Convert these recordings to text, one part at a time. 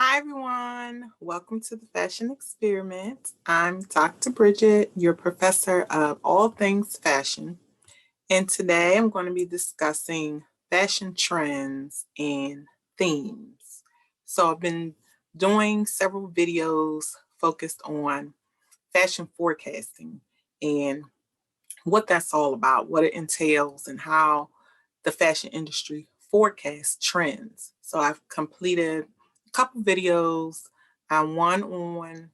Hi, everyone. Welcome to the Fashion Experiment. I'm Dr. Bridget, your professor of all things fashion. And today I'm going to be discussing fashion trends and themes. So I've been doing several videos focused on fashion forecasting and what that's all about, what it entails, and how the fashion industry forecasts trends. So I've completed a couple videos, one on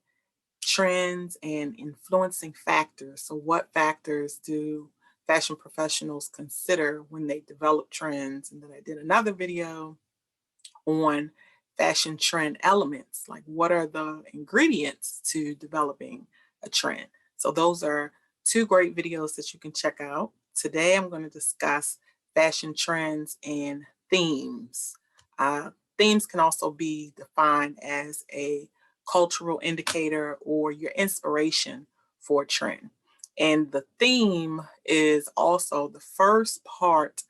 trends and influencing factors. So, what factors do fashion professionals consider when they develop trends? And then I did another video on fashion trend elements, like what are the ingredients to developing a trend. So those are two great videos that you can check out. Today I'm going to discuss fashion trends and themes. Uh, Themes can also be defined as a cultural indicator or your inspiration for a trend. And the theme is also the first part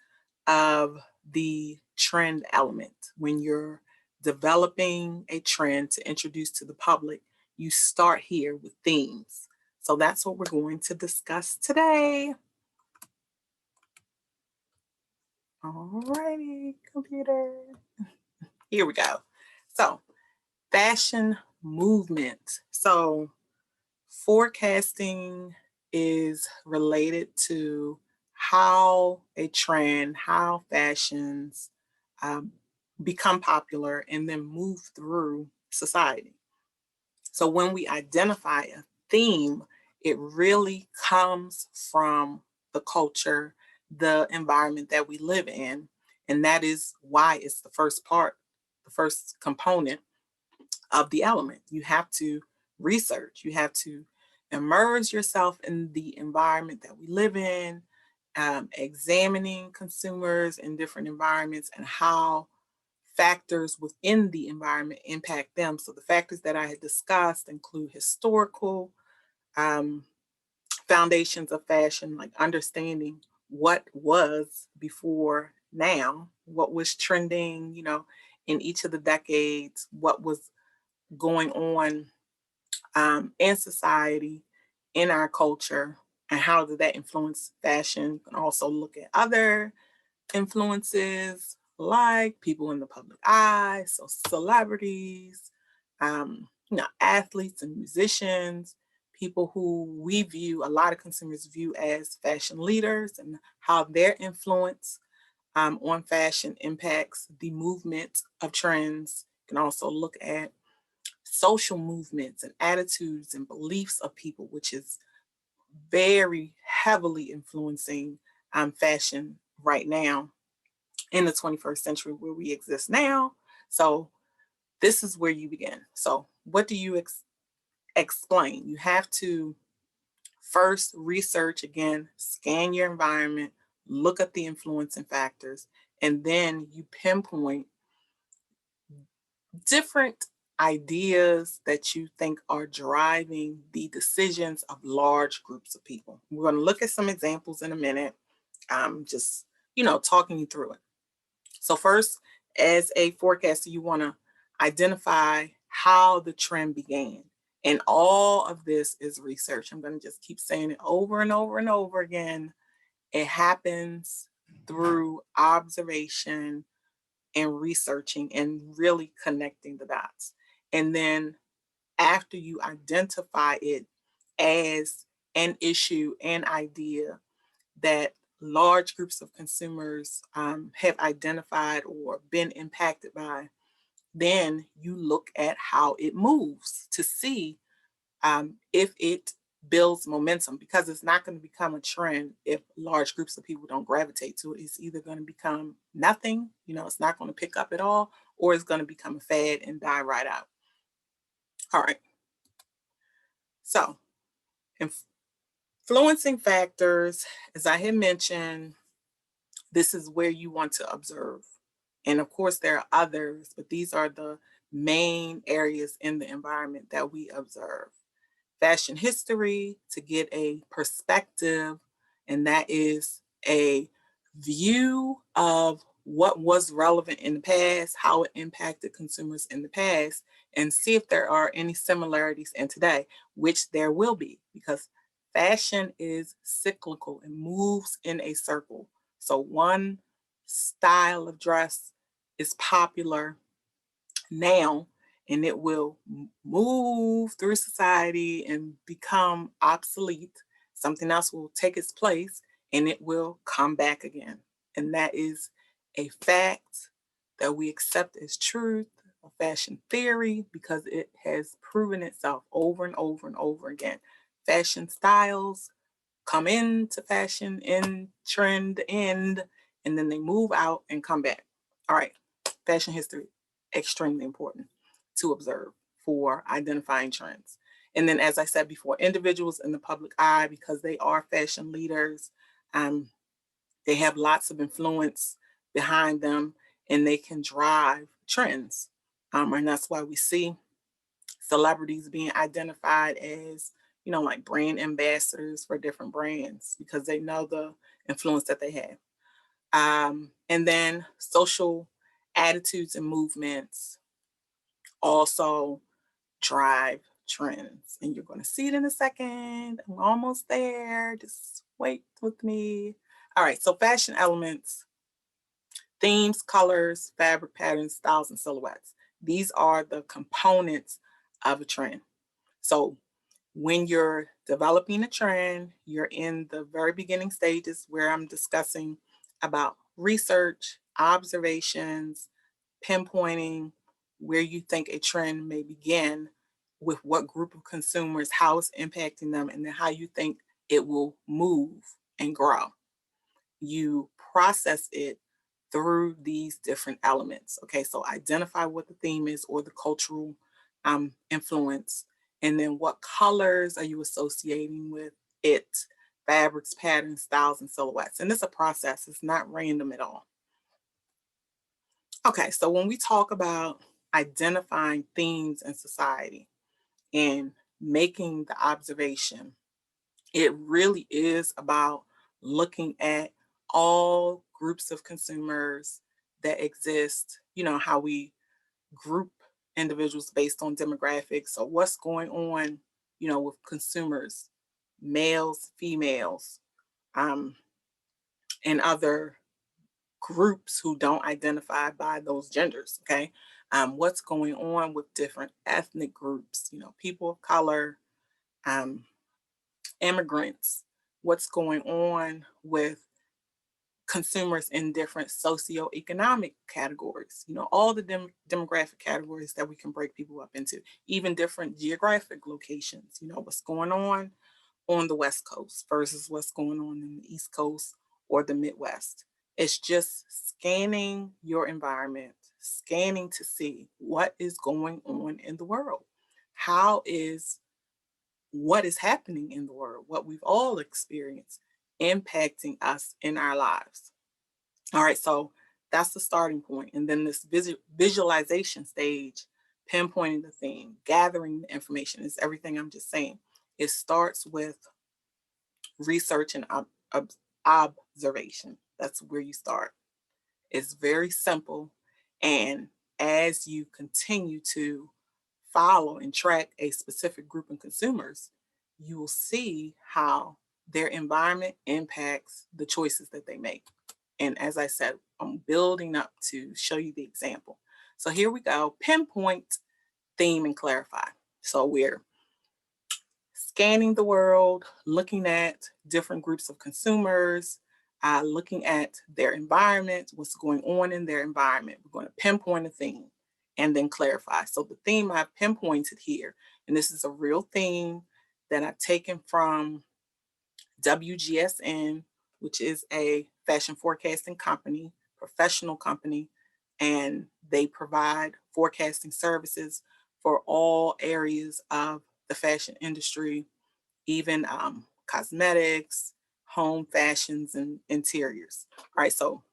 of the trend element. When you're developing a trend to introduce to the public, you start here with themes. So that's what we're going to discuss today. Alrighty, computer. Here we go. So, fashion movement. So, forecasting is related to how a trend, how fashions um, become popular and then move through society. So when we identify a theme, it really comes from the culture, the environment that we live in. And that is why it's the first part, the first component of the element. You have to research, you have to immerse yourself in the environment that we live in, examining consumers in different environments and how factors within the environment impact them. So the factors that I had discussed include historical um, foundations of fashion, like understanding what was before now, what was trending, in each of the decades, what was going on in society, in our culture, and how did that influence fashion. You can also look at other influences like people in the public eye, so celebrities, athletes and musicians, people who we view, a lot of consumers view as fashion leaders, and how their influence on fashion impacts the movement of trends. You can also look at social movements and attitudes and beliefs of people, which is very heavily influencing fashion right now in the 21st century where we exist now. So this is where you begin. So what do you explain? You have to first research again, scan your environment, look at the influencing factors, and then you pinpoint different ideas that you think are driving the decisions of large groups of people. We're going to look at some examples in a minute. Just talking you through it. So first, as a forecaster, you want to identify how the trend began. And all of this is research. I'm going to just keep saying it over and over and over again. It happens through observation and researching and really connecting the dots. And then after you identify it as an issue, an idea that large groups of consumers have identified or been impacted by, then you look at how it moves to see if it builds momentum, because it's not going to become a trend if large groups of people don't gravitate to it. It's either going to become nothing, it's not going to pick up at all, or it's going to become a fad and die right out. All right. So, influencing factors, as I had mentioned, this is where you want to observe. And of course, there are others, but these are the main areas in the environment that we observe. Fashion history to get a perspective, and that is a view of what was relevant in the past, how it impacted consumers in the past, and see if there are any similarities in today, which there will be, because fashion is cyclical and moves in a circle. So one style of dress is popular now, and it will move through society and become obsolete. Something else will take its place and it will come back again. And that is a fact that we accept as truth, a fashion theory, because it has proven itself over and over and over again. Fashion styles come into fashion, in trend, end, and then they move out and come back. All right, fashion history, extremely important to observe for identifying trends. And then, as I said before, individuals in the public eye, because they are fashion leaders, um, they have lots of influence behind them and they can drive trends. And that's why we see celebrities being identified as, like brand ambassadors for different brands because they know the influence that they have. And then social attitudes and movements also drive trends. And you're going to see it in a second. I'm almost there. Just wait with me. All right. So, fashion elements, themes, colors, fabric patterns, styles, and silhouettes. These are the components of a trend. So, when you're developing a trend, you're in the very beginning stages where I'm discussing about research, observations, pinpointing where you think a trend may begin, with what group of consumers, how it's impacting them, and then how you think it will move and grow. You process it through these different elements. Okay, so identify what the theme is or the cultural influence, and then what colors are you associating with it, fabrics, patterns, styles, and silhouettes. And it's a process, it's not random at all. Okay, so when we talk about identifying themes in society and making the observation, it really is about looking at all groups of consumers that exist, how we group individuals based on demographics. So, what's going on, with consumers, males, females, um, and other groups who don't identify by those genders, okay? What's going on with different ethnic groups, people of color, um, immigrants, what's going on with consumers in different socioeconomic categories, all the demographic categories that we can break people up into, even different geographic locations, what's going on the West Coast versus what's going on in the East Coast or the Midwest. It's just scanning your environment, scanning to see what is going on in the world. How is what is happening in the world, what we've all experienced, impacting us in our lives. All right, so that's the starting point. And then this visualization stage, pinpointing the theme, gathering the information is everything I'm just saying. It starts with research and observation. That's where you start. It's very simple. And as you continue to follow and track a specific group of consumers, you will see how their environment impacts the choices that they make. And as I said, I'm building up to show you the example. So here we go, pinpoint, theme, and clarify. So we're scanning the world, looking at different groups of consumers, looking at their environment, what's going on in their environment. We're going to pinpoint a theme and then clarify. So the theme I've pinpointed here, and this is a real theme that I've taken from WGSN, which is a fashion forecasting company, professional company, and they provide forecasting services for all areas of the fashion industry, even cosmetics, home fashions, and interiors. All right, so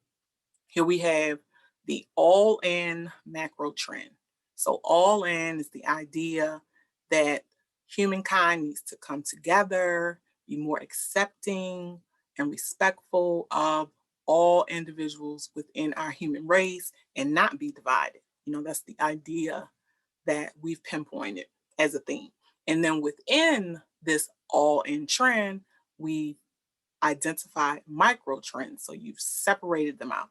here we have the all in macro trend. So, all in is the idea that humankind needs to come together, be more accepting and respectful of all individuals within our human race and not be divided. That's the idea that we've pinpointed as a theme. And then within this all in trend, we identify micro trends. So you've separated them out.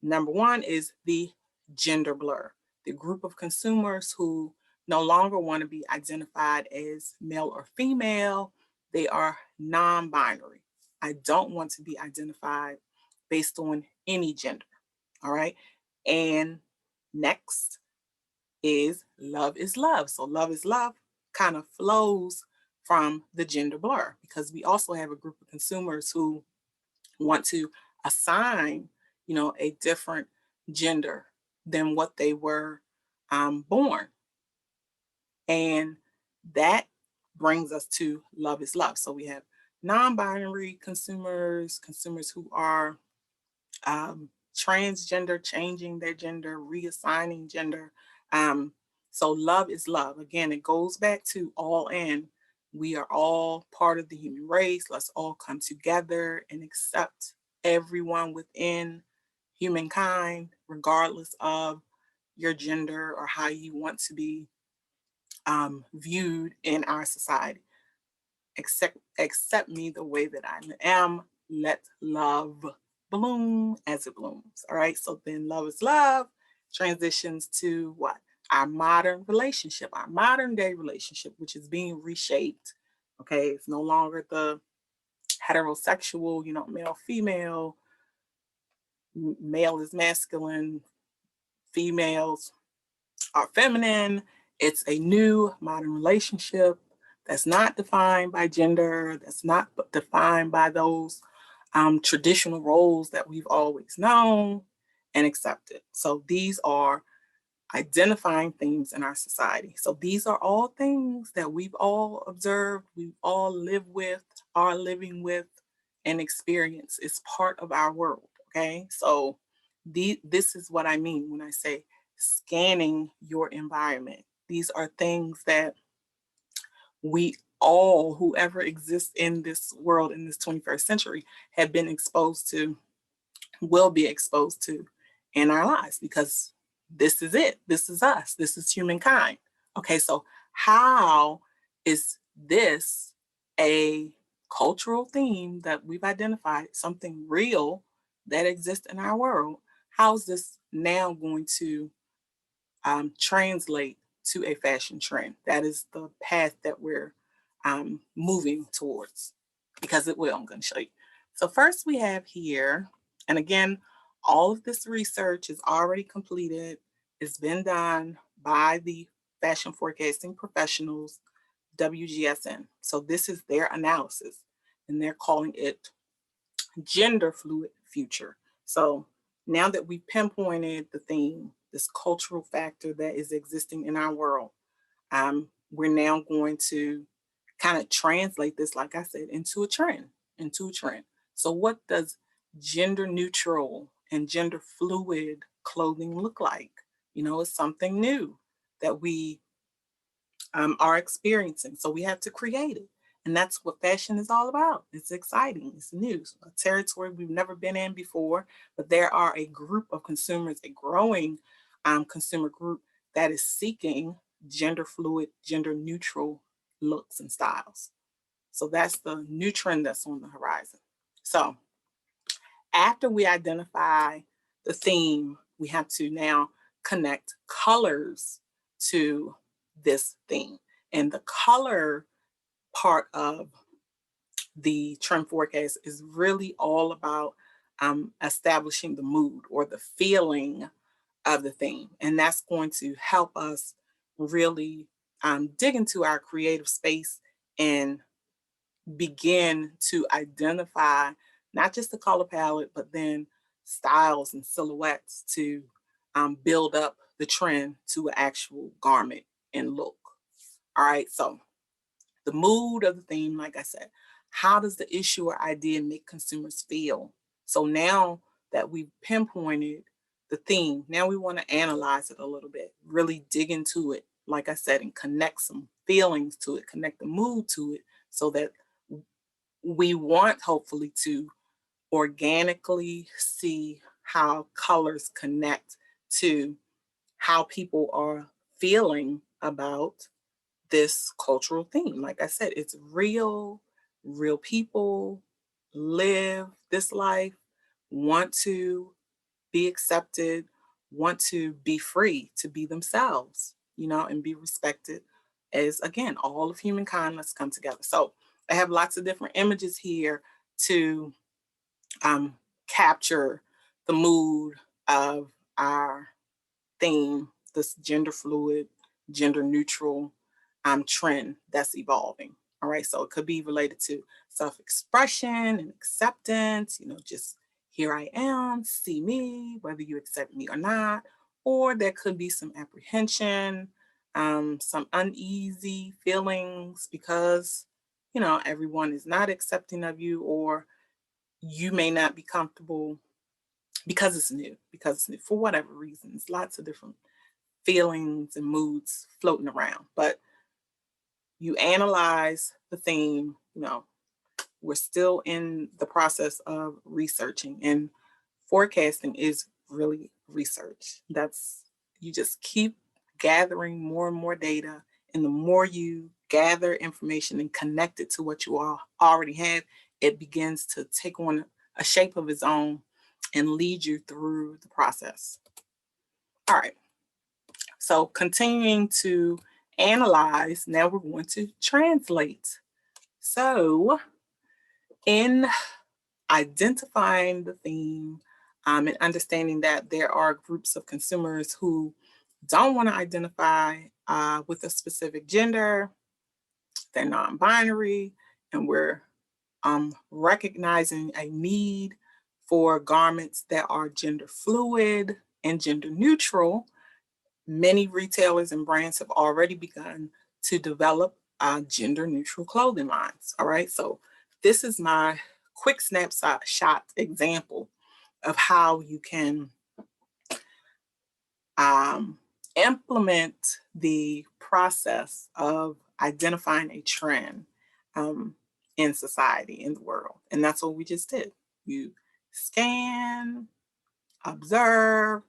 Number one is the gender blur, the group of consumers who no longer want to be identified as male or female. They are non binary. I don't want to be identified based on any gender. All right. And next is love is love. So love is love kind of flows from the gender blur because we also have a group of consumers who want to assign, a different gender than what they were born. And that brings us to love is love. So we have non-binary consumers, consumers who are transgender, changing their gender, reassigning gender. So love is love. Again, it goes back to all in. We are all part of the human race. Let's all come together and accept everyone within humankind, regardless of your gender or how you want to be viewed in our society. Accept me the way that I am. Let love bloom as it blooms. All right. So then love is love transitions to what? Our modern relationship, our modern day relationship, which is being reshaped. Okay. It's no longer the heterosexual, male, female, male is masculine, females are feminine. It's a new modern relationship that's not defined by gender, that's not defined by those traditional roles that we've always known and accepted. So these are identifying themes in our society. So these are all things that we've all observed, we've all lived with, are living with, and experience. It's part of our world. Okay. So this is what I mean when I say scanning your environment. These are things that we all, whoever exists in this world in this 21st century, have been exposed to, will be exposed to in our lives because this is it. This is us. This is humankind. Okay, so how is this a cultural theme that we've identified, something real that exists in our world? How's this now going to translate to a fashion trend? That is the path that we're moving towards because it will. I'm going to show you. So first we have here, and again, all of this research is already completed. It's been done by the fashion forecasting professionals, WGSN. So this is their analysis, and they're calling it gender fluid future. So now that we pinpointed the theme, this cultural factor that is existing in our world, we're now going to kind of translate this, like I said, into a trend, So what does gender neutral and gender fluid clothing look like? It's something new that we are experiencing. So we have to create it. And that's what fashion is all about. It's exciting. It's new. A territory we've never been in before, but there are a group of consumers, a growing consumer group that is seeking gender fluid, gender neutral looks and styles. So that's the new trend that's on the horizon. So after we identify the theme, we have to now connect colors to this theme. And the color part of the trend forecast is really all about establishing the mood or the feeling of the theme. And that's going to help us really dig into our creative space and begin to identify not just the color palette, but then styles and silhouettes to build up the trend to an actual garment and look. All right, so the mood of the theme, like I said, how does the issue or idea make consumers feel? So now that we've pinpointed the theme, now we want to analyze it a little bit, really dig into it, like I said, and connect some feelings to it, connect the mood to it so that we want hopefully to organically see how colors connect to how people are feeling about this cultural theme. Like I said, it's real, real people live this life, want to be accepted, want to be free to be themselves, and be respected as, again, all of humankind must come together. So I have lots of different images here to um, capture the mood of our theme, this gender fluid, gender neutral trend that's evolving. All right, so it could be related to self expression and acceptance, just here I am, see me, whether you accept me or not. Or there could be some apprehension, some uneasy feelings because, everyone is not accepting of you, or you may not be comfortable because it's new for whatever reasons, lots of different feelings and moods floating around. But you analyze the theme, we're still in the process of researching, and forecasting is really research. You just keep gathering more and more data, and the more you gather information and connect it to what you already have, it begins to take on a shape of its own and lead you through the process. All right. So continuing to analyze, now we're going to translate. So in identifying the theme and understanding that there are groups of consumers who don't want to identify with a specific gender, they're non-binary, and we're recognizing a need for garments that are gender fluid and gender neutral. Many retailers and brands have already begun to develop gender neutral clothing lines. All right, so this is my quick snapshot example of how you can implement the process of identifying a trend in society, in the world. And that's what we just did. You scan, observe,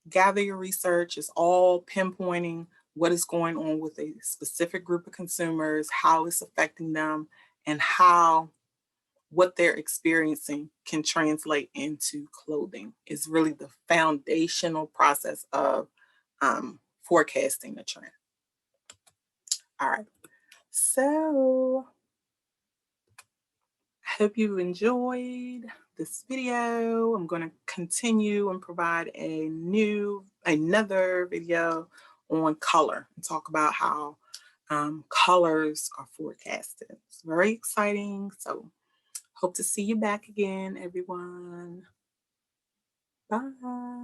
gather your research. Is all pinpointing what is going on with a specific group of consumers, how it's affecting them, and how what they're experiencing can translate into clothing. Is really the foundational process of forecasting the trend. All right. So I hope you enjoyed this video. I'm going to continue and provide another video on color and talk about how colors are forecasted. It's very exciting. So hope to see you back again, everyone. Bye.